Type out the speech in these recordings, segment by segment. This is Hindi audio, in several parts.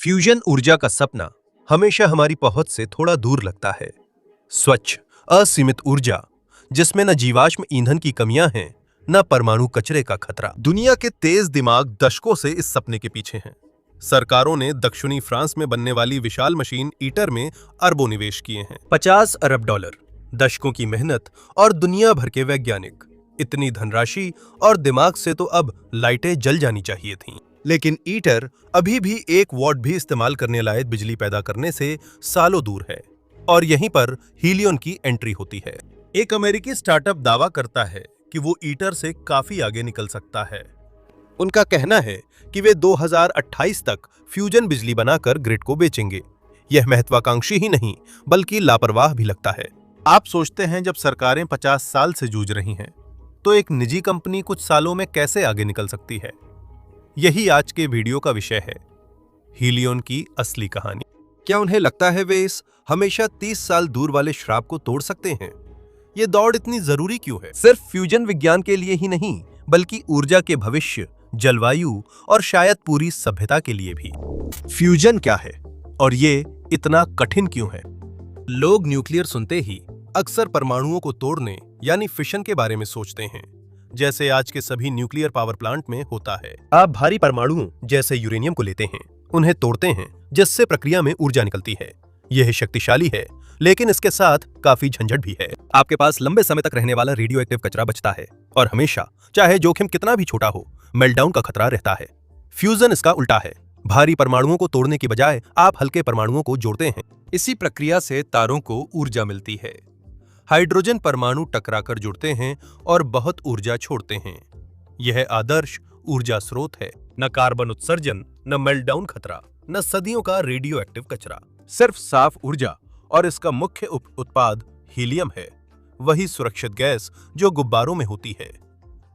फ्यूजन ऊर्जा का सपना हमेशा हमारी पहुंच से थोड़ा दूर लगता है। स्वच्छ, असीमित ऊर्जा जिसमें न जीवाश्म ईंधन की कमियां हैं, न परमाणु कचरे का खतरा। दुनिया के तेज दिमाग दशकों से इस सपने के पीछे हैं। सरकारों ने दक्षिणी फ्रांस में बनने वाली विशाल मशीन ईटर में अरबों निवेश किए हैं। 50 अरब डॉलर, दशकों की मेहनत और दुनिया भर के वैज्ञानिक। इतनी धनराशि और दिमाग से तो अब लाइटें जल जानी चाहिए थीं। लेकिन ईटर अभी भी 1 वॉट भी इस्तेमाल करने लायक बिजली पैदा करने से सालों दूर है। और यहीं पर हीलियन की एंट्री होती है। एक अमेरिकी स्टार्टअप दावा करता है कि वो ईटर से काफी आगे निकल सकता है। उनका कहना है कि वे 2028 तक फ्यूजन बिजली बनाकर ग्रिड को बेचेंगे। यह महत्वाकांक्षी ही नहीं बल्कि लापरवाह भी लगता है। आप सोचते हैं जब सरकारें 50 साल से जूझ रही हैं, तो एक निजी कंपनी कुछ सालों में कैसे आगे निकल सकती है? यही आज के वीडियो का विषय है, हीलियन की असली कहानी। क्या उन्हें लगता है वे इस हमेशा 30 साल दूर वाले श्राप को तोड़ सकते हैं? ये दौड़ इतनी जरूरी क्यों है? सिर्फ फ्यूजन विज्ञान के लिए ही नहीं, बल्कि ऊर्जा के भविष्य, जलवायु और शायद पूरी सभ्यता के लिए भी। फ्यूजन क्या है और ये इतना कठिन क्यों है? लोग न्यूक्लियर सुनते ही अक्सर परमाणुओं को तोड़ने यानी फिशन के बारे में सोचते हैं, जैसे आज के सभी न्यूक्लियर पावर प्लांट में होता है। आप भारी परमाणुओं जैसे यूरेनियम को लेते हैं, उन्हें तोड़ते हैं, जिससे प्रक्रिया में ऊर्जा निकलती है। यह शक्तिशाली है, लेकिन इसके साथ काफी झंझट भी है। आपके पास लंबे समय तक रहने वाला रेडियो एक्टिव कचरा बचता है और हमेशा, चाहे जोखिम कितना भी छोटा हो, मेल्टडाउन का खतरा रहता है। फ्यूजन इसका उल्टा है। भारी परमाणुओं को तोड़ने की बजाय आप हल्के परमाणुओं को जोड़ते हैं। इसी प्रक्रिया से तारों को ऊर्जा मिलती है। हाइड्रोजन परमाणु टकराकर जुड़ते हैं और बहुत ऊर्जा छोड़ते हैं। यह आदर्श ऊर्जा स्रोत है। न कार्बन उत्सर्जन, न मेल्टडाउन खतरा, न सदियों का रेडियो एक्टिव कचरा, सिर्फ साफ ऊर्जा। और इसका मुख्य उत्पाद हीलियम है, वही सुरक्षित गैस जो गुब्बारों में होती है।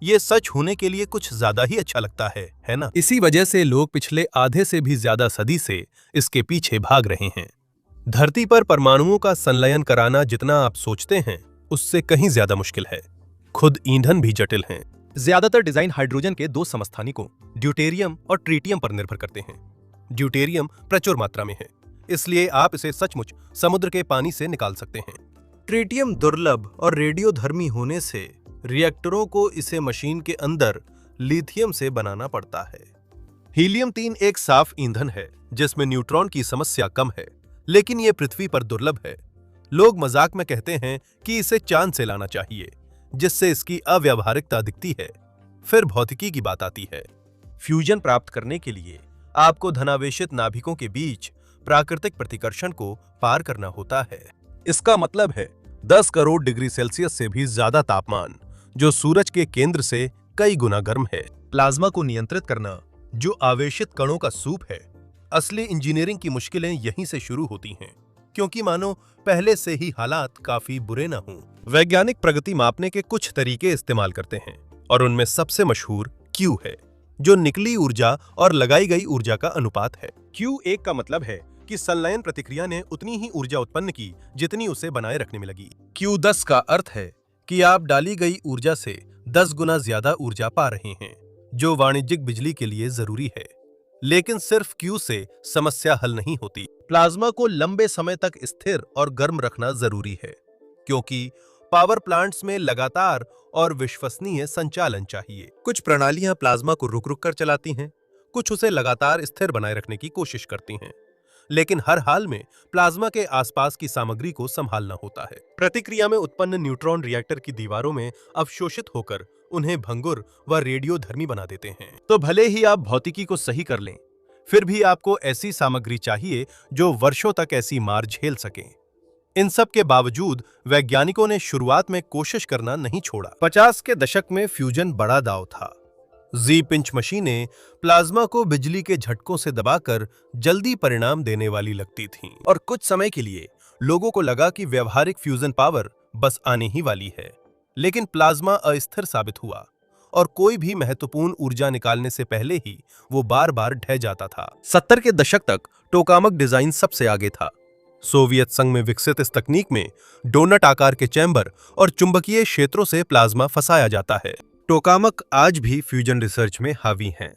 ये सच होने के लिए कुछ ज्यादा ही अच्छा लगता है ना? इसी वजह से लोग पिछले आधे से भी ज्यादा सदी से इसके पीछे भाग रहे हैं। धरती पर परमाणुओं का संलयन कराना जितना आप सोचते हैं, उससे कहीं ज्यादा मुश्किल है। खुद ईंधन भी जटिल हैं। ज्यादातर डिजाइन हाइड्रोजन के 2 समस्थानिकों ड्यूटेरियम और ट्रिटियम पर निर्भर करते हैं। ड्यूटेरियम प्रचुर मात्रा में है, इसलिए आप इसे सचमुच समुद्र के पानी से निकाल सकते हैं। ट्रिटियम दुर्लभ और रेडियोधर्मी होने से रिएक्टरों को इसे मशीन के अंदर लिथियम से बनाना पड़ता है। हीलियम 3 एक साफ ईंधन है जिसमें न्यूट्रॉन की समस्या कम है, लेकिन यह पृथ्वी पर दुर्लभ है। लोग मजाक में कहते हैं कि इसे चांद से लाना चाहिए, जिससे इसकी अव्यावहारिकता दिखती है। फिर भौतिकी की बात आती है। फ्यूजन प्राप्त करने के लिए आपको धनावेशित नाभिकों के बीच प्राकृतिक प्रतिकर्षण को पार करना होता है। इसका मतलब है 10 करोड़ डिग्री सेल्सियस से भी ज्यादा तापमान, जो सूरज के केंद्र से कई गुना गर्म है। प्लाज्मा को नियंत्रित करना, जो आवेशित कणों का सूप है। असली इंजीनियरिंग की मुश्किलें यहीं से शुरू होती हैं, क्योंकि मानो पहले से ही हालात काफी बुरे न हों। वैज्ञानिक प्रगति मापने के कुछ तरीके इस्तेमाल करते हैं, और उनमें सबसे मशहूर Q है, जो निकली ऊर्जा और लगाई गई ऊर्जा का अनुपात है। Q1 का मतलब है कि संलयन प्रतिक्रिया ने उतनी ही ऊर्जा उत्पन्न की जितनी उसे बनाए रखने में लगी। Q10 का अर्थ है कि आप डाली गई ऊर्जा से 10 गुना ज्यादा ऊर्जा पा रहे हैं, जो वाणिज्यिक बिजली के लिए जरूरी है। लेकिन सिर्फ Q से समस्या हल नहीं होती। प्लाज्मा को लंबे समय तक स्थिर और गर्म रखना जरूरी है, क्योंकि पावर प्लांट्स में लगातार और विश्वसनीय संचालन चाहिए। कुछ प्रणालियां प्लाज्मा को रुक-रुक कर चलाती हैं, कुछ उसे लगातार स्थिर बनाए रखने की कोशिश करती हैं। लेकिन हर हाल में प्लाज्मा के आसपास की सामग्री को संभालना होता है। प्रतिक्रिया में उत्पन्न न्यूट्रॉन रिएक्टर की दीवारों में अवशोषित होकर उन्हें भंगुर व रेडियोधर्मी बना देते हैं। तो भले ही आप भौतिकी को सही कर लें, फिर भी आपको ऐसी सामग्री चाहिए जो वर्षों तक ऐसी मार झेल सके। इन सब के बावजूद वैज्ञानिकों ने शुरुआत में कोशिश करना नहीं छोड़ा। 50 के दशक में फ्यूजन बड़ा दांव था। Z-पिंच मशीनें प्लाज्मा को बिजली के झटकों से दबाकर जल्दी परिणाम देने वाली लगती थीं, और कुछ समय के लिए लोगों को लगा कि व्यवहारिक फ्यूजन पावर बस आने ही वाली है। लेकिन प्लाज्मा अस्थिर साबित हुआ, और कोई भी महत्वपूर्ण ऊर्जा निकालने से पहले ही वो बार-बार ढह जाता था। 70 के दशक तक टोकामक डिजाइन सबसे आगे था। सोवियत संघ में विकसित इस तकनीक में डोनट आकार के चैम्बर और चुंबकीय क्षेत्रों से प्लाज्मा फंसाया जाता है। टोकामक आज भी फ्यूजन रिसर्च में हावी हैं,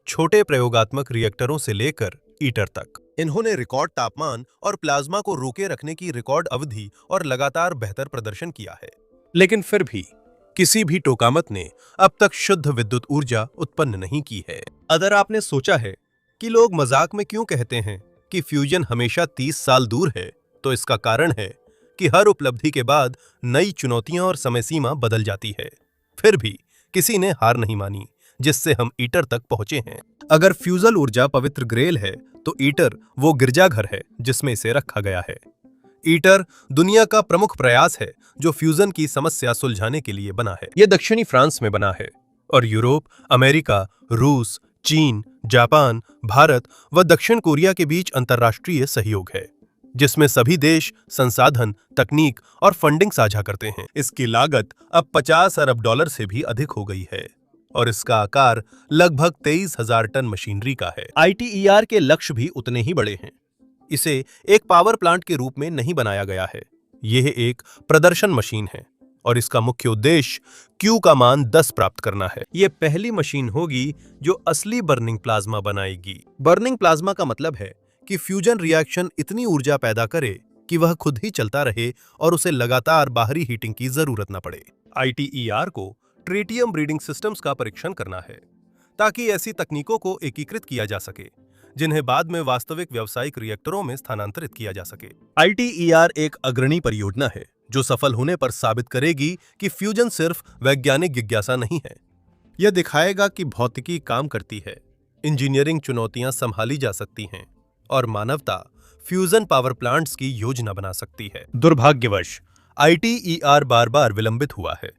छोटे प्रयोगात्मक रिएक्टरों से लेकर ईटर तक। इन्होंने रिकॉर्ड तापमान और प्लाज्मा को रोके रखने की रिकॉर्ड अवधि और लगातार बेहतर प्रदर्शन किया है। लेकिन फिर भी किसी भी टोकामत ने अब तक शुद्ध विद्युत ऊर्जा उत्पन्न नहीं की है। अगर आपने सोचा है कि लोग मजाक में क्यों कहते हैं कि फ्यूजन हमेशा 30 साल दूर है, तो इसका कारण है कि हर उपलब्धि के बाद नई चुनौतियां और समय सीमा बदल जाती है। फिर भी किसी ने हार नहीं मानी, जिससे हम ईटर तक पहुंचे हैं। अगर फ्यूजल ऊर्जा पवित्र ग्रेल है, तो ईटर वो गिरजाघर है जिसमें इसे रखा गया है। ईटर दुनिया का प्रमुख प्रयास है जो फ्यूजन की समस्या सुलझाने के लिए बना है। यह दक्षिणी फ्रांस में बना है और यूरोप, अमेरिका, रूस, चीन, जापान, भारत व दक्षिण कोरिया के बीच अंतर्राष्ट्रीय सहयोग है, जिसमें सभी देश संसाधन, तकनीक और फंडिंग साझा करते हैं। इसकी लागत अब 50 अरब डॉलर से भी अधिक हो गई है और इसका आकार लगभग 23,000 टन मशीनरी का है। ITER के लक्ष्य भी उतने ही बड़े हैं। इसे एक पावर प्लांट के रूप में नहीं बनाया गया है। यह एक प्रदर्शन मशीन है और इसका मुख्य उद्देश्य Q का मान 10 प्राप्त करना है। यह पहली मशीन होगी जो असली बर्निंग प्लाज्मा बनाएगी। बर्निंग प्लाज्मा का मतलब है कि फ्यूजन रिएक्शन इतनी ऊर्जा पैदा करे कि वह खुद ही चलता रहे और उसे लगातार बाहरी हीटिंग की जरूरत न पड़े। ITER को ट्रिटियम ब्रीडिंग सिस्टम्स का परीक्षण करना है ताकि ऐसी तकनीकों को एकीकृत किया जा सके जिन्हें बाद में वास्तविक व्यावसायिक रिएक्टरों में स्थानांतरित किया जा सके। ITER एक अग्रणी परियोजना है जो सफल होने पर साबित करेगी कि फ्यूजन सिर्फ वैज्ञानिक जिज्ञासा नहीं है। यह दिखाएगा कि भौतिकी काम करती है, इंजीनियरिंग चुनौतियां संभाली जा सकती हैं और मानवता फ्यूजन पावर प्लांट्स की योजना बना सकती है। दुर्भाग्यवश ITER बार बार विलंबित हुआ है।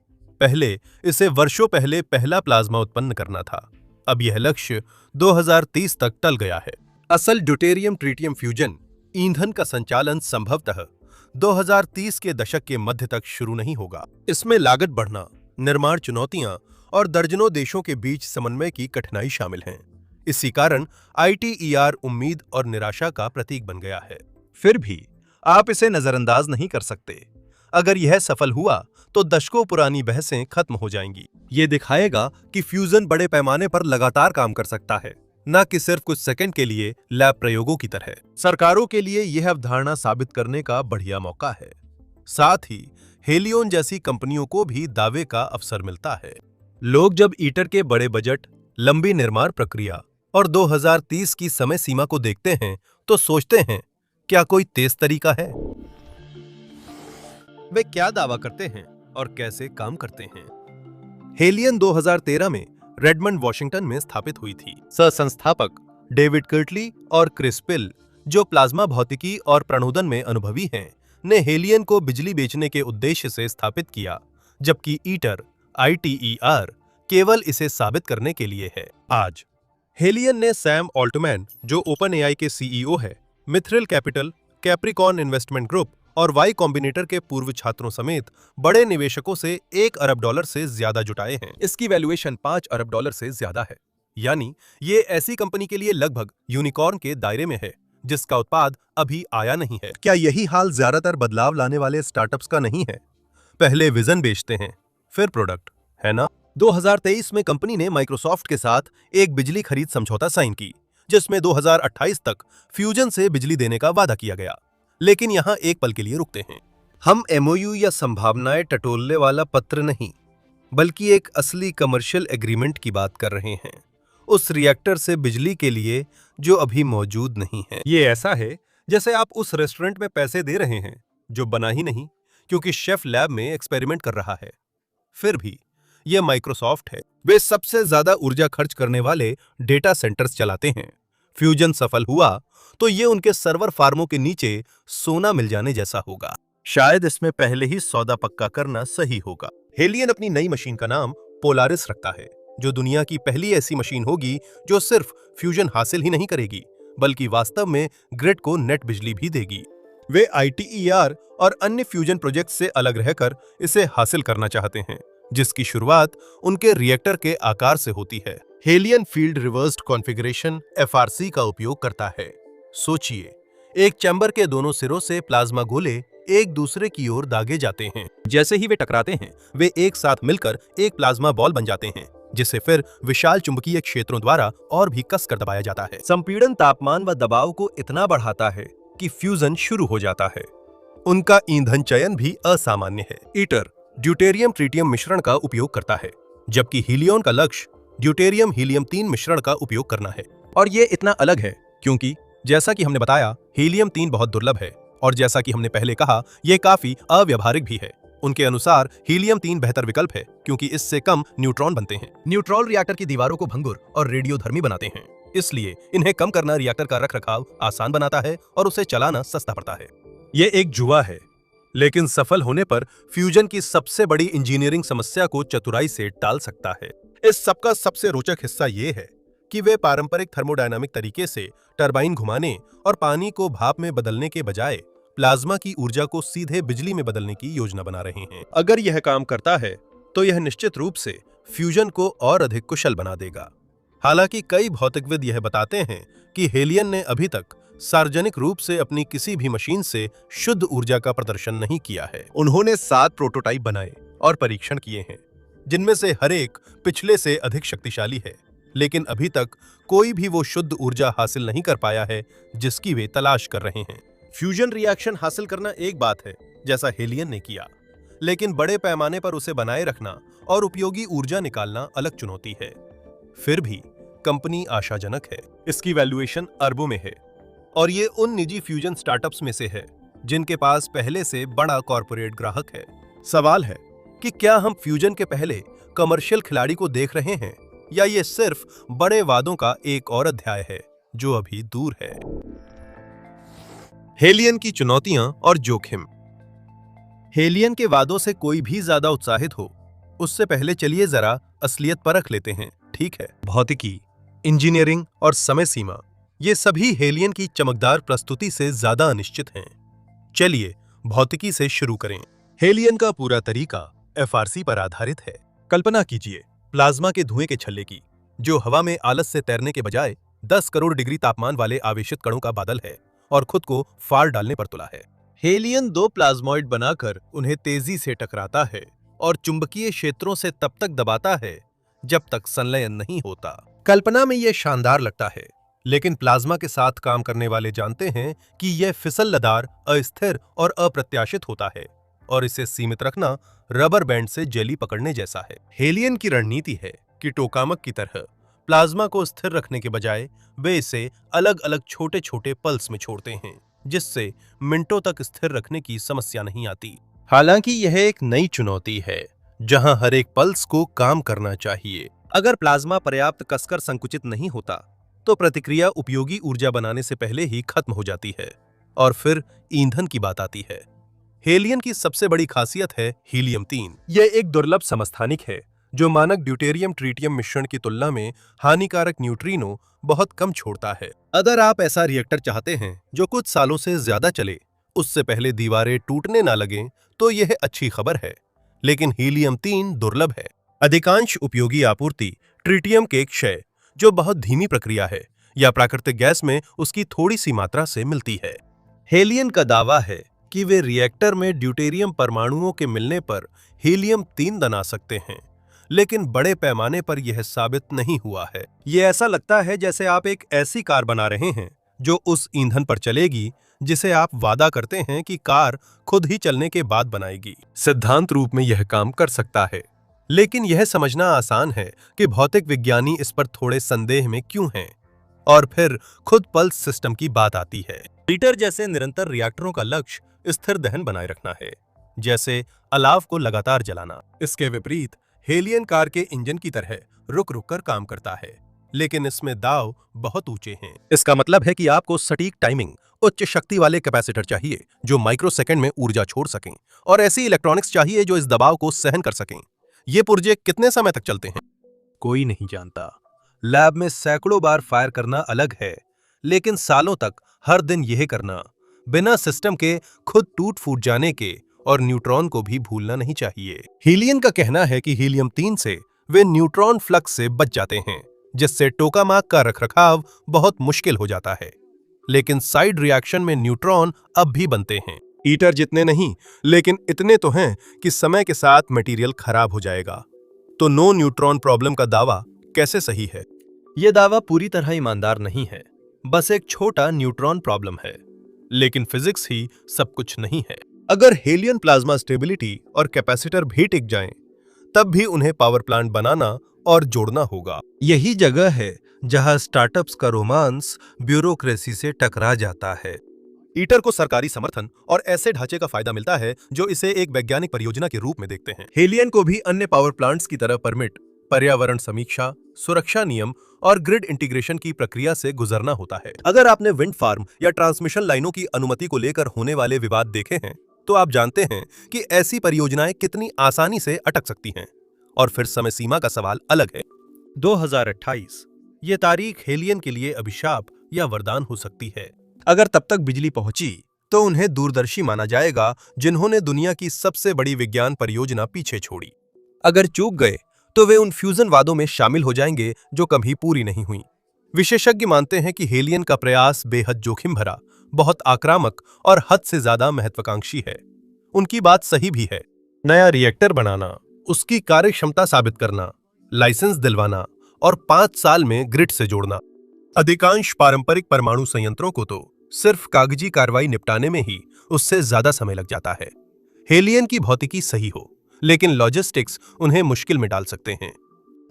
पहले इसे वर्षों पहले पहला प्लाज्मा उत्पन्न करना था। अब यह लक्ष्य 2030 तक टल गया है। असल ड्यूटेरियम ट्रिटियम फ्यूजन ईंधन का संचालन संभवतः 2030 के दशक के मध्य तक शुरू नहीं होगा। इसमें लागत बढ़ना, निर्माण चुनौतियां और दर्जनों देशों के बीच समन्वय की कठिनाई शामिल हैं। इसी कारण ITER उम्मीद और निराशा का प्रतीक बन गया है। फिर भी आप इसे नजरअंदाज नहीं कर सकते। अगर यह सफल हुआ तो दशकों पुरानी बहसें खत्म हो जाएंगी। ये दिखाएगा कि फ्यूजन बड़े पैमाने पर लगातार काम कर सकता है, न कि सिर्फ कुछ सेकंड के लिए लैब प्रयोगों की तरह। सरकारों के लिए यह अवधारणा साबित करने का बढ़िया मौका है। साथ ही हेलियोन जैसी कंपनियों को भी दावे का अवसर मिलता है। लोग जब ईटर के बड़े बजट, लंबी निर्माण प्रक्रिया और 2030 की समय सीमा को देखते हैं तो सोचते हैं, क्या कोई तेज तरीका है? वे क्या दावा करते हैं और कैसे काम करते हैं? हेलियन 2013 में रेडमंड, वॉशिंगटन में स्थापित हुई थी। सह संस्थापक डेविड कर्टली और क्रिस पिल, जो प्लाज्मा भौतिकी और प्रणोदन में अनुभवी हैं, ने हेलियन को बिजली बेचने के उद्देश्य से स्थापित किया, जबकि ईटर ITER केवल इसे साबित करने के लिए है। आज हेलियन ने सैम ऑल्टमैन, जो OpenAI के CEO है, Mithril capital, Capricorn investment group और वाई कॉम्बिनेटर के पूर्व छात्रों समेत बड़े निवेशकों से 1 अरब डॉलर से ज्यादा जुटाए हैं। इसकी वैल्यूएशन 5 अरब डॉलर से ज्यादा है। यानी ये ऐसी कंपनी के लिए लगभग यूनिकॉर्न के दायरे में है जिसका उत्पाद अभी आया नहीं है। क्या यही हाल ज्यादातर बदलाव लाने वाले स्टार्टअप्स का नहीं है? पहले विजन बेचते हैं, फिर प्रोडक्ट, है ना? 2023 में कंपनी ने माइक्रोसॉफ्ट के साथ एक बिजली खरीद समझौता साइन की, जिसमें 2028 तक फ्यूजन से बिजली देने का वादा किया गया। लेकिन यहां एक पल के लिए रुकते हैं। हम MOU या संभावनाएं टटोलने वाला पत्र नहीं, बल्कि एक असली कमर्शियल एग्रीमेंट की बात कर रहे हैं, उस रिएक्टर से बिजली के लिए जो अभी मौजूद नहीं है। ये ऐसा है जैसे आप उस रेस्टोरेंट में पैसे दे रहे हैं जो बना ही नहीं, क्योंकि शेफ लैब में एक्सपेरिमेंट कर रहा है। फिर भी यह माइक्रोसॉफ्ट है। वे सबसे ज्यादा ऊर्जा खर्च करने वाले डेटा सेंटर्स चलाते हैं। फ्यूजन सफल हुआ तो ये उनके सर्वर फार्मों के नीचे सोना मिल जाने जैसा होगा। शायद इसमें पहले ही सौदा पक्का करना सही होगा। हेलियन अपनी नई मशीन का नाम पोलारिस रखता है, जो दुनिया की पहली ऐसी मशीन होगी जो सिर्फ फ्यूजन हासिल ही नहीं करेगी, बल्कि वास्तव में ग्रिड को नेट बिजली भी देगी। वे ITER और अन्य फ्यूजन प्रोजेक्ट से अलग रहकर इसे हासिल करना चाहते हैं, जिसकी शुरुआत उनके रिएक्टर के आकार से होती है। Helion field reversed configuration FRC का उपयोग करता है। सोचिए, एक चैम्बर के दोनों सिरों से प्लाज्मा गोले एक दूसरे की ओर दागे जाते हैं। जैसे ही वे टकराते हैं, वे एक साथ मिलकर एक प्लाज्मा बॉल बन जाते हैं, जिसे फिर विशाल चुंबकीय क्षेत्रों द्वारा और भी कसकर दबाया जाता है। संपीड़न तापमान व दबाव को इतना बढ़ाता है कि फ्यूजन शुरू हो जाता है। उनका ईंधन चयन भी असामान्य है। ईटर ड्यूटेरियम ट्रिटियम मिश्रण का उपयोग करता है, जबकि हीलियॉन का लक्ष्य ड्यूटेरियम हीलियम-3 मिश्रण का उपयोग करना है। और ये इतना अलग है क्योंकि जैसा कि हमने बताया, हीलियम-3 बहुत दुर्लभ है और जैसा कि हमने पहले कहा, यह काफी अव्यावहारिक भी है। उनके अनुसार हीलियम-3 बेहतर विकल्प है क्योंकि इससे कम न्यूट्रॉन बनते हैं। न्यूट्रॉन रिएक्टर की दीवारों को भंगुर और रेडियोधर्मी बनाते हैं, इसलिए इन्हें कम करना रिएक्टर का रखरखाव आसान बनाता है और उसे चलाना सस्ता पड़ता है। ये एक जुआ है, लेकिन सफल होने पर फ्यूजन की सबसे बड़ी इंजीनियरिंग समस्या को चतुराई से टाल सकता है। इस सबका सबसे रोचक हिस्सा ये है कि वे पारंपरिक थर्मोडायनामिक तरीके से टरबाइन घुमाने और पानी को भाप में बदलने के बजाय प्लाज्मा की ऊर्जा को सीधे बिजली में बदलने की योजना बना रहे हैं। अगर यह काम करता है तो यह निश्चित रूप से फ्यूजन को और अधिक कुशल बना देगा। हालांकि कई भौतिकविद यह बताते हैं कि हेलियन ने अभी तक सार्वजनिक रूप से अपनी किसी भी मशीन से शुद्ध ऊर्जा का प्रदर्शन नहीं किया है। उन्होंने 7 प्रोटोटाइप बनाए और परीक्षण किए हैं, जिनमें से हर एक पिछले से अधिक शक्तिशाली है, लेकिन अभी तक कोई भी वो शुद्ध ऊर्जा हासिल नहीं कर पाया है जिसकी वे तलाश कर रहे हैं। फ्यूजन रिएक्शन हासिल करना एक बात है, जैसा हेलियन ने किया, लेकिन बड़े पैमाने पर उसे बनाए रखना और उपयोगी ऊर्जा निकालना अलग चुनौती है। फिर भी कंपनी आशाजनक है। इसकी वैल्यूएशन अरबों में है और ये उन निजी फ्यूजन स्टार्टअप्स में से है जिनके पास पहले से बड़ा कॉर्पोरेट ग्राहक है। सवाल है कि क्या हम फ्यूजन के पहले कमर्शियल खिलाड़ी को देख रहे हैं या ये सिर्फ बड़े वादों का एक और अध्याय है जो अभी दूर है। हेलियन की चुनौतियां और जोखिम। हेलियन के वादों से कोई भी ज्यादा उत्साहित हो उससे पहले चलिए जरा असलियत परख लेते हैं, ठीक है? भौतिकी, इंजीनियरिंग और समय सीमा, ये सभी हेलियन की चमकदार प्रस्तुति से ज्यादा अनिश्चित हैं। चलिए भौतिकी से शुरू करें। हेलियन का पूरा तरीका एफआरसी पर आधारित है। कल्पना कीजिए प्लाज्मा के धुएं के छल्ले की, जो हवा में आलस से तैरने के बजाय 10 करोड़ डिग्री तापमान वाले आवेशित कणों का बादल है और खुद को फाड़ डालने पर तुला है। हेलियन 2 प्लाज्मॉइड बनाकर उन्हें तेजी से टकराता है और चुंबकीय क्षेत्रों से तब तक दबाता है जब तक संलयन नहीं होता। कल्पना में यह शानदार लगता है, लेकिन प्लाज्मा के साथ काम करने वाले जानते हैं कि यह फिसलदार, अस्थिर और अप्रत्याशित होता है और इसे सीमित रखना रबर बैंड से जेली पकड़ने जैसा है। हेलियन की रणनीति है कि टोकामक की तरह प्लाज्मा को स्थिर रखने के बजाय वे इसे अलग अलग छोटे छोटे पल्स में छोड़ते हैं, जिससे मिनटों तक स्थिर रखने की समस्या नहीं आती। हालांकि यह एक नई चुनौती है जहां हर एक पल्स को काम करना चाहिए। अगर प्लाज्मा पर्याप्त कसकर संकुचित नहीं होता तो प्रतिक्रिया उपयोगी ऊर्जा बनाने से पहले ही खत्म हो जाती है और फिर ईंधन की बात आती है। हेलियन की सबसे बड़ी खासियत है हीलियम-3। यह एक दुर्लभ समस्थानिक है जो मानक ड्यूटेरियम ट्रिटियम मिश्रण की तुलना में हानिकारक न्यूट्रिनो बहुत कम छोड़ता है। अगर आप ऐसा रिएक्टर चाहते हैं जो कुछ सालों से ज्यादा चले, उससे पहले दीवारें टूटने ना लगें, तो यह अच्छी खबर है। लेकिन हीलियम-3 दुर्लभ है। अधिकांश उपयोगी आपूर्ति ट्रिटियम के क्षय, जो बहुत धीमी प्रक्रिया है, या प्राकृतिक गैस में उसकी थोड़ी सी मात्रा से मिलती है। हेलियन का दावा है कि वे रिएक्टर में ड्यूटेरियम परमाणुओं के मिलने पर हीलियम-3 बना सकते हैं, लेकिन बड़े पैमाने पर यह साबित नहीं हुआ है। यह ऐसा लगता है जैसे आप एक ऐसी कार बना रहे हैं जो उस ईंधन पर चलेगी जिसे आप वादा करते हैं कि कार खुद ही चलने के बाद बनाएगी। सिद्धांत रूप में यह काम कर सकता है, लेकिन यह समझना आसान है कि भौतिक विज्ञानी इस पर थोड़े संदेह में क्यों हैं। और फिर खुद पल्स सिस्टम की बात आती है। ईटर जैसे निरंतर रिएक्टरों का लक्ष्य स्थिर दहन बनाए रखना है, जैसे अलाव को लगातार जलाना। इसके विपरीत हेलियन कार के इंजन की तरह रुक रुक कर काम करता है, लेकिन इसमें दाव बहुत ऊंचे हैं। इसका मतलब है कि आपको सटीक टाइमिंग, उच्च शक्ति वाले कैपेसिटर चाहिए जो माइक्रोसेकंड में ऊर्जा छोड़ सकें, और ऐसी इलेक्ट्रॉनिक्स चाहिए जो इस दबाव को सहन कर सकें। ये पुर्जे कितने समय तक चलते हैं, कोई नहीं जानता। लैब में सैकड़ों बार फायर करना अलग है, लेकिन सालों तक हर दिन यह करना, बिना सिस्टम के खुद टूट फूट जाने के और न्यूट्रॉन को भी भूलना नहीं चाहिए। हीलियन का कहना है कि हीलियम-3 से वे न्यूट्रॉन फ्लक्स से बच जाते हैं, जिससे टोकामाक का रखरखाव बहुत मुश्किल हो जाता है। लेकिन साइड रिएक्शन में न्यूट्रॉन अब भी बनते हैं। ईटर जितने नहीं, लेकिन इतने तो हैं कि समय के साथ मटेरियल खराब हो जाएगा। तो नो न्यूट्रॉन प्रॉब्लम का दावा कैसे सही है? यह दावा पूरी तरह ईमानदार नहीं है, बस एक छोटा न्यूट्रॉन प्रॉब्लम है। लेकिन फिजिक्स ही सब कुछ नहीं है। अगर हेलियन प्लाज्मा स्टेबिलिटी और कैपेसिटर भी टिक जाएं, तब भी उन्हें पावर प्लांट बनाना और जोड़ना होगा। यही जगह है जहां स्टार्टअप्स का रोमांस ब्यूरोक्रेसी से टकरा जाता है। ईटर को सरकारी समर्थन और ऐसे ढांचे का फायदा मिलता है जो इसे एक वैज्ञानिक परियोजना के रूप में देखते हैं। हेलियन को भी अन्य पावर प्लांट्स की तरह परमिट, पर्यावरण समीक्षा, सुरक्षा नियम और ग्रिड इंटीग्रेशन की प्रक्रिया से गुजरना होता है। अगर आपने विंड फार्म या ट्रांसमिशन लाइनों की अनुमति को लेकर होने वाले विवाद देखे हैं, तो आप जानते हैं कि ऐसी परियोजनाएं कितनी आसानी से अटक सकती हैं। और फिर समय सीमा का सवाल अलग है। 2028 ये तारीख हेलियन के लिए अभिशाप या वरदान हो सकती है। अगर तब तक बिजली पहुंची तो उन्हें दूरदर्शी माना जाएगा, जिन्होंने दुनिया की सबसे बड़ी विज्ञान परियोजना पीछे छोड़ी। अगर चूक गए तो वे उन फ्यूजन वादों में शामिल हो जाएंगे जो कभी पूरी नहीं हुई। विशेषज्ञ मानते हैं कि हेलियन का प्रयास बेहद जोखिम भरा, बहुत आक्रामक और हद से ज्यादा महत्वाकांक्षी है। उनकी बात सही भी है। नया रिएक्टर बनाना, उसकी कार्यक्षमता साबित करना, लाइसेंस दिलवाना और 5 साल में ग्रिड से जोड़ना। अधिकांश पारंपरिक परमाणु संयंत्रों को तो सिर्फ कागजी कार्रवाई निपटाने में ही उससे ज्यादा समय लग जाता है। हेलियन की भौतिकी सही हो, लेकिन लॉजिस्टिक्स उन्हें मुश्किल में डाल सकते हैं।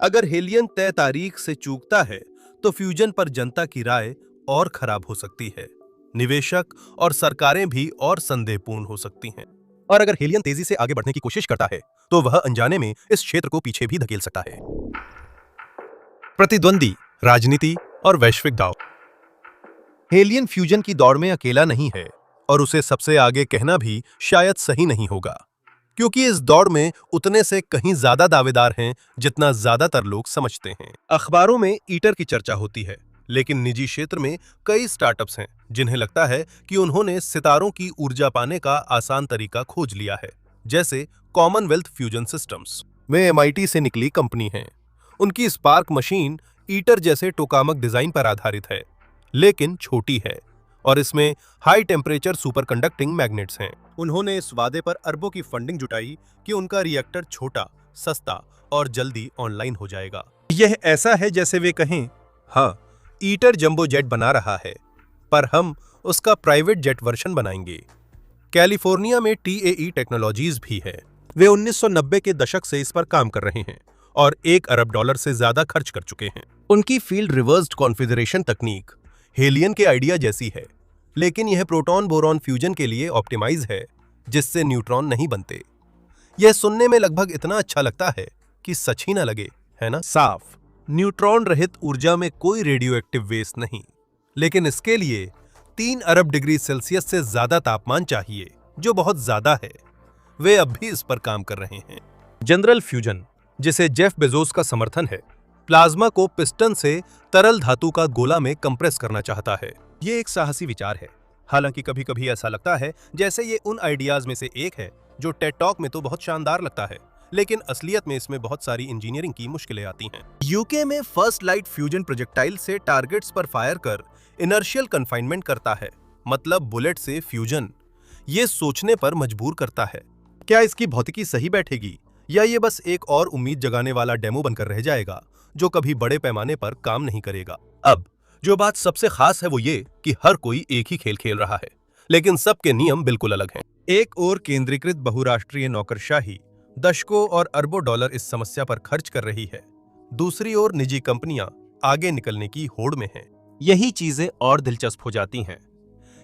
अगर हेलियन तय तारीख से चूकता है तो फ्यूजन पर जनता की राय और खराब हो सकती है। निवेशक और सरकारें भी और संदेहपूर्ण हो सकती हैं। और अगर हेलियन तेजी से आगे बढ़ने की कोशिश करता है तो वह अनजाने में इस क्षेत्र को पीछे भी धकेल सकता है। प्रतिद्वंदी, राजनीति और वैश्विक दांव। हेलियन फ्यूजन की दौड़ में अकेला नहीं है, और उसे सबसे आगे कहना भी शायद सही नहीं होगा, क्योंकि इस दौड़ में उतने से कहीं ज्यादा दावेदार हैं जितना ज्यादातर लोग समझते हैं। अखबारों में ईटर की चर्चा होती है, लेकिन निजी क्षेत्र में कई स्टार्टअप्स हैं जिन्हें लगता है कि उन्होंने सितारों की ऊर्जा पाने का आसान तरीका खोज लिया है, जैसे कॉमनवेल्थ फ्यूजन सिस्टम्स। वे MIT से निकली कंपनी हैं। उनकी स्पार्क मशीन ईटर जैसे टोकामक डिजाइन पर आधारित है, लेकिन छोटी है और इसमें high temperature super conducting magnets हैं। उन्होंने इस वादे पर अरबों की फंडिंग जुटाई कि उनका रिएक्टर छोटा, सस्ता और जल्दी ऑनलाइन हो जाएगा। यह ऐसा है जैसे वे कहें, हाँ, ईटर जंबो जेट बना रहा है, पर हम उसका प्राइवेट जेट वर्जन बनाएंगे। कैलिफोर्निया में TAE टेक्नोलॉजीज भी है। वे 1990 के दशक से इस पर काम कर रहे हैं और $1 अरब से ज्यादा खर्च कर चुके हैं। उनकी फील्ड रिवर्स्ड कॉन्फ़िगरेशन तकनीक हेलियन के आइडिया जैसी है, लेकिन यह प्रोटॉन बोरॉन फ्यूजन के लिए ऑप्टिमाइज है, जिससे न्यूट्रॉन नहीं बनते। यह सुनने में लगभग इतना अच्छा लगता है कि सच ही ना लगे, है ना? साफ न्यूट्रॉन रहित ऊर्जा में कोई रेडियो एक्टिव वेस्ट नहीं, लेकिन इसके लिए 3 अरब डिग्री सेल्सियस से ज्यादा तापमान चाहिए, जो बहुत ज्यादा है। वे अब भी इस पर काम कर रहे हैं। जनरल फ्यूजन, जिसे जेफ बेजोस का समर्थन है, प्लाज्मा को पिस्टन से तरल धातु का गोला में कंप्रेस करना चाहता है। ये एक साहसी विचार है। हालांकि कभी कभी ऐसा लगता है जैसे ये उन आइडियाज में से एक है जो टेड टॉक में तो बहुत शानदार लगता है, लेकिन असलियत में इसमें बहुत सारी इंजीनियरिंग की मुश्किलें आती हैं। यूके में फर्स्ट लाइट फ्यूजन प्रोजेक्टाइल से टारगेट्स पर फायर कर इनर्शियल कन्फाइनमेंट करता है, मतलब बुलेट से फ्यूजन। ये सोचने पर मजबूर करता है, क्या इसकी भौतिकी सही बैठेगी या ये बस एक और उम्मीद जगाने वाला डेमो बनकर रह जाएगा जो कभी बड़े पैमाने पर काम नहीं करेगा। अब जो बात सबसे खास है वो ये कि हर कोई एक ही खेल खेल रहा है, लेकिन सबके नियम बिल्कुल अलग हैं। एक ओर केंद्रीकृत बहुराष्ट्रीय नौकरशाही दशकों और अरबों डॉलर इस समस्या पर खर्च कर रही है, दूसरी ओर निजी कंपनियां आगे निकलने की होड़ में हैं। यही चीजें और दिलचस्प हो जाती हैं,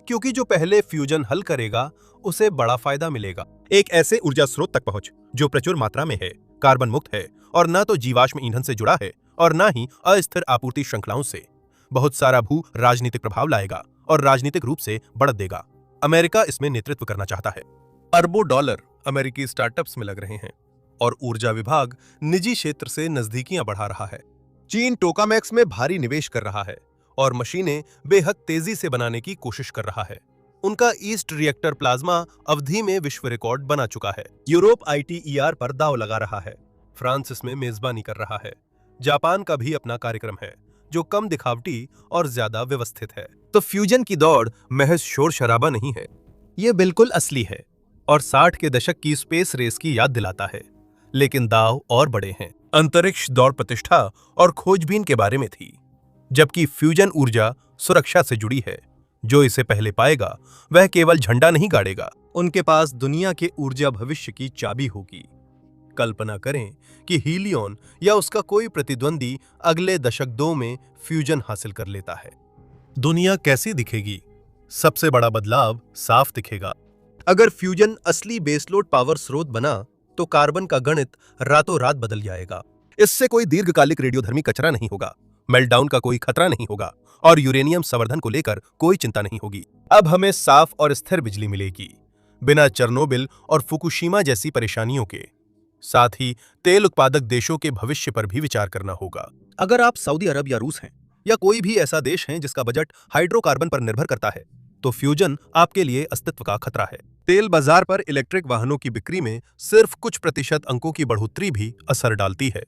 क्योंकि जो पहले फ्यूजन हल करेगा उसे बड़ा फायदा मिलेगा। एक ऐसे ऊर्जा स्रोत तक पहुंच जो प्रचुर मात्रा में है, कार्बन मुक्त है और न तो जीवाश्म ईंधन से जुड़ा है और न ही अस्थिर आपूर्ति श्रृंखलाओं से, बहुत सारा भू राजनीतिक प्रभाव लाएगा और राजनीतिक रूप से बढ़त देगा। अमेरिका इसमें नेतृत्व करना चाहता है। अरबों डॉलर अमेरिकी स्टार्टअप्स में लग रहे हैं और ऊर्जा विभाग निजी क्षेत्र से नजदीकियां बढ़ा रहा है। चीन टोकामैक्स में भारी निवेश कर रहा है और मशीनें बेहद तेजी से बनाने की कोशिश कर रहा है। उनका ईस्ट रिएक्टर प्लाज्मा अवधि में विश्व रिकॉर्ड बना चुका है। यूरोप ITER पर दांव लगा रहा है। फ्रांस इसमें मेजबानी कर रहा है। जापान का भी अपना कार्यक्रम है जो कम दिखावटी और ज्यादा व्यवस्थित है। तो फ्यूजन की दौड़ महज शोर शराबा नहीं है, ये बिल्कुल असली है और 60 के दशक की स्पेस रेस की याद दिलाता है। लेकिन दांव और बड़े हैं। अंतरिक्ष दौड़ प्रतिष्ठा और खोजबीन के बारे में थी, जबकि फ्यूजन ऊर्जा सुरक्षा से जुड़ी है। जो इसे पहले पाएगा वह केवल झंडा नहीं गाड़ेगा, उनके पास दुनिया के ऊर्जा भविष्य की चाबी होगी। कल्पना करें कि हीलियन या उसका कोई प्रतिद्वंदी अगले दशक 2 में फ्यूजन हासिल कर लेता है। दुनिया कैसी दिखेगी? सबसे बड़ा बदलाव साफ दिखेगा। अगर फ्यूजन असली बेसलोड पावर स्रोत बना तो कार्बन का गणित रातों रात बदल जाएगा। इससे कोई दीर्घकालिक रेडियोधर्मी कचरा नहीं होगा, मेल्टडाउन का कोई खतरा नहीं होगा और यूरेनियम संवर्धन को लेकर कोई चिंता नहीं होगी। अब हमें साफ और स्थिर बिजली मिलेगी, बिना चेरनोबिल और फुकुशिमा जैसी परेशानियों के। साथ ही तेल उत्पादक देशों के भविष्य पर भी विचार करना होगा। अगर आप सऊदी अरब या रूस हैं या कोई भी ऐसा देश है जिसका बजट हाइड्रोकार्बन पर निर्भर करता है, तो फ्यूजन आपके लिए अस्तित्व का खतरा है। तेल बाजार पर इलेक्ट्रिक वाहनों की बिक्री में सिर्फ कुछ प्रतिशत अंकों की बढ़ोतरी भी असर डालती है।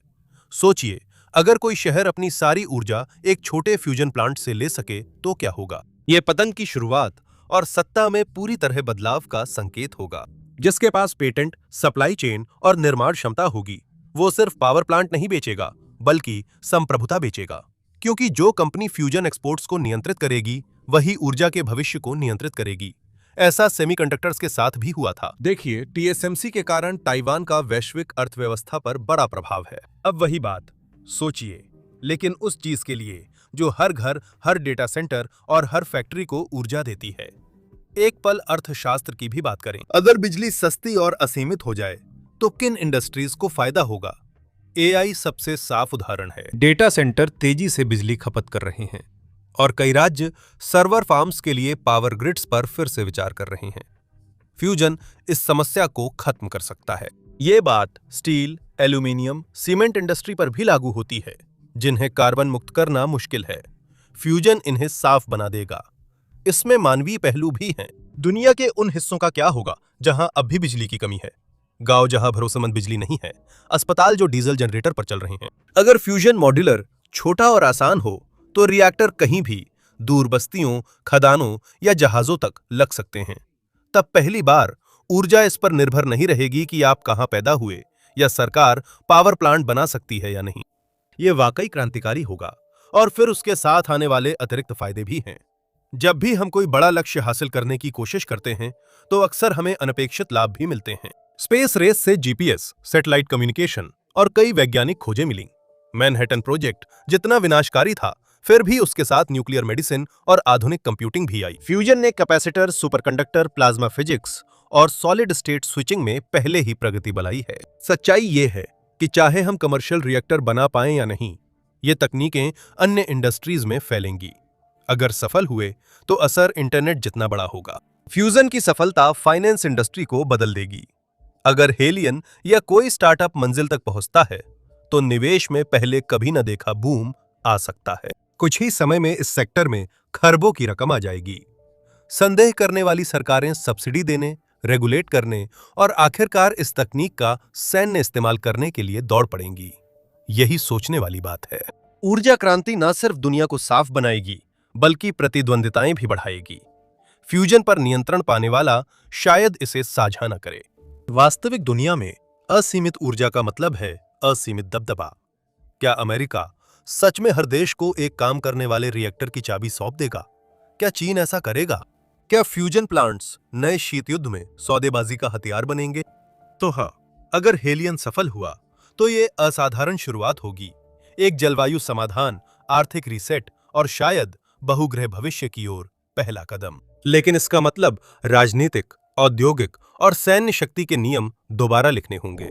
सोचिए, अगर कोई शहर अपनी सारी ऊर्जा एक छोटे फ्यूजन प्लांट से ले सके तो क्या होगा? यह पतन की शुरुआत और सत्ता में पूरी तरह बदलाव का संकेत होगा। जिसके पास पेटेंट, सप्लाई चेन और निर्माण क्षमता होगी, वो सिर्फ पावर प्लांट नहीं बेचेगा बल्कि संप्रभुता बेचेगा, क्योंकि जो कंपनी फ्यूजन एक्सपोर्ट्स को नियंत्रित करेगी वही ऊर्जा के भविष्य को नियंत्रित करेगी। ऐसा सेमीकंडक्टर्स के साथ भी हुआ था। देखिए, टीएसएमसी के कारण ताइवान का वैश्विक अर्थव्यवस्था पर बड़ा प्रभाव है। अब वही बात सोचिए, लेकिन उस चीज के लिए जो हर घर, हर डेटा सेंटर और हर फैक्ट्री को ऊर्जा देती है। एक पल अर्थशास्त्र की भी बात करें। अगर बिजली सस्ती और असीमित हो जाए तो किन इंडस्ट्रीज को फायदा होगा? एआई सबसे साफ उदाहरण है। डेटा सेंटर तेजी से बिजली खपत कर रहे हैं और कई राज्य सर्वर फार्म्स के लिए पावर ग्रिड्स पर फिर से विचार कर रहे हैं। फ्यूजन इस समस्या को खत्म कर सकता है। ये बात स्टील, एल्यूमीनियम, सीमेंट इंडस्ट्री पर भी लागू होती है, जिन्हें कार्बन मुक्त करना मुश्किल है। फ्यूजन इन्हें साफ बना देगा। इसमें मानवीय पहलू भी हैं। दुनिया के उन हिस्सों का क्या होगा जहां अब भी बिजली की कमी है? गांव जहां भरोसेमंद बिजली नहीं है, अस्पताल जो डीजल जनरेटर पर चल रहे हैं। अगर फ्यूजन मॉड्यूलर, छोटा और आसान हो तो रिएक्टर कहीं भी, दूर बस्तियों, खदानों या जहाजों तक लग सकते हैं। तब पहली बार ऊर्जा इस पर निर्भर नहीं रहेगी कि आप कहां पैदा हुए या सरकार पावर प्लांट बना सकती है या नहीं। यह वाकई क्रांतिकारी होगा। और फिर उसके साथ आने वाले अतिरिक्त फायदे भी हैं। जब भी हम कोई बड़ा लक्ष्य हासिल करने की कोशिश करते हैं तो अक्सर हमें अनपेक्षित लाभ भी मिलते हैं। स्पेस रेस से जीपीएस, सैटेलाइट कम्युनिकेशन और कई वैज्ञानिक खोजें मिली। मैनहट्टन प्रोजेक्ट जितना विनाशकारी था, फिर भी उसके साथ न्यूक्लियर मेडिसिन और आधुनिक कंप्यूटिंग भी आई। फ्यूजन ने कैपेसिटर, सुपरकंडक्टर, प्लाज्मा फिजिक्स और सॉलिड स्टेट स्विचिंग में पहले ही प्रगति बनाई है। सच्चाई ये है कि चाहे हम कमर्शियल रिएक्टर बना पाएं या नहीं, ये तकनीकें अन्य इंडस्ट्रीज में फैलेंगी। अगर सफल हुए तो असर इंटरनेट जितना बड़ा होगा। फ्यूजन की सफलता फाइनेंस इंडस्ट्री को बदल देगी। अगर हेलियन या कोई स्टार्टअप मंजिल तक पहुंचता है तो निवेश में पहले कभी न देखा बूम आ सकता है। कुछ ही समय में इस सेक्टर में खरबों की रकम आ जाएगी। संदेह करने वाली सरकारें सब्सिडी देने, रेगुलेट करने और आखिरकार इस तकनीक का सैन्य इस्तेमाल करने के लिए दौड़ पड़ेंगी। यही सोचने वाली बात है। ऊर्जा क्रांति न सिर्फ दुनिया को साफ बनाएगी बल्कि प्रतिद्वंदिताएं भी बढ़ाएगी। फ्यूजन पर नियंत्रण पाने वाला शायद इसे साझा न करे। वास्तविक दुनिया में असीमित ऊर्जा का मतलब है असीमित दबदबा। क्या अमेरिका सच में हर देश को एक काम करने वाले रिएक्टर की चाबी सौंप देगा? क्या चीन ऐसा करेगा? क्या फ्यूजन प्लांट्स नए शीत युद्ध में सौदेबाजी का हथियार बनेंगे? तो हाँ, अगर हेलियन सफल हुआ तो ये असाधारण शुरुआत होगी। एक जलवायु समाधान, आर्थिक रीसेट और शायद बहुग्रह भविष्य की ओर पहला कदम। लेकिन इसका मतलब राजनीतिक, औद्योगिक और सैन्य शक्ति के नियम दोबारा लिखने होंगे।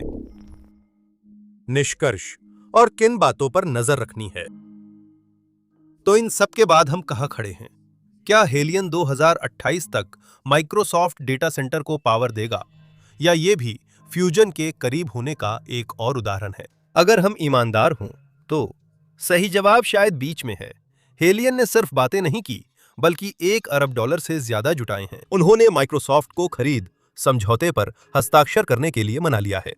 निष्कर्ष और किन बातों पर नजर रखनी है? तो इन सब के बाद हम कहां खड़े हैं? क्या हेलियन 2028 तक माइक्रोसॉफ्ट डेटा सेंटर को पावर देगा, या ये भी फ्यूजन के करीब होने का एक और उदाहरण है? अगर हम ईमानदार हों तो सही जवाब शायद बीच में है। हेलियन ने सिर्फ बातें नहीं की बल्कि $1 अरब से ज्यादा जुटाए हैं। उन्होंने माइक्रोसॉफ्ट को खरीद समझौते पर हस्ताक्षर करने के लिए मना लिया है,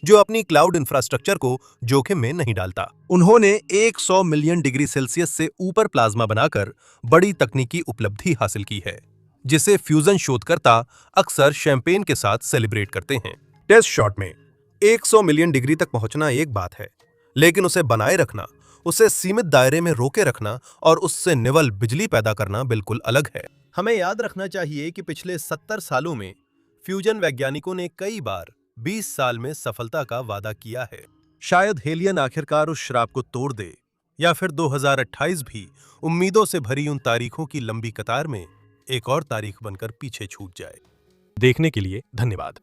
जो अपनी क्लाउड इंफ्रास्ट्रक्चर को जोखिम में नहीं डालता। उन्होंने 100 मिलियन डिग्री सेल्सियस से ऊपर प्लाज्मा बनाकर बड़ी तकनीकी उपलब्धि हासिल की है, जिसे फ्यूजन शोधकर्ता अक्सर शैंपेन के साथ सेलिब्रेट करते हैं। टेस्ट शॉट में 100 मिलियन डिग्री तक पहुंचना एक बात है, लेकिन उसे बनाए रखना, उसे सीमित दायरे में रोके रखना और उससे निवल बिजली पैदा करना बिल्कुल अलग है। हमें याद रखना चाहिए कि पिछले 70 सालों में फ्यूजन वैज्ञानिकों ने कई बार 20 साल में सफलता का वादा किया है। शायद हेलियन आखिरकार उस श्राप को तोड़ दे, या फिर 2028 भी उम्मीदों से भरी उन तारीखों की लंबी कतार में एक और तारीख बनकर पीछे छूट जाए। देखने के लिए धन्यवाद।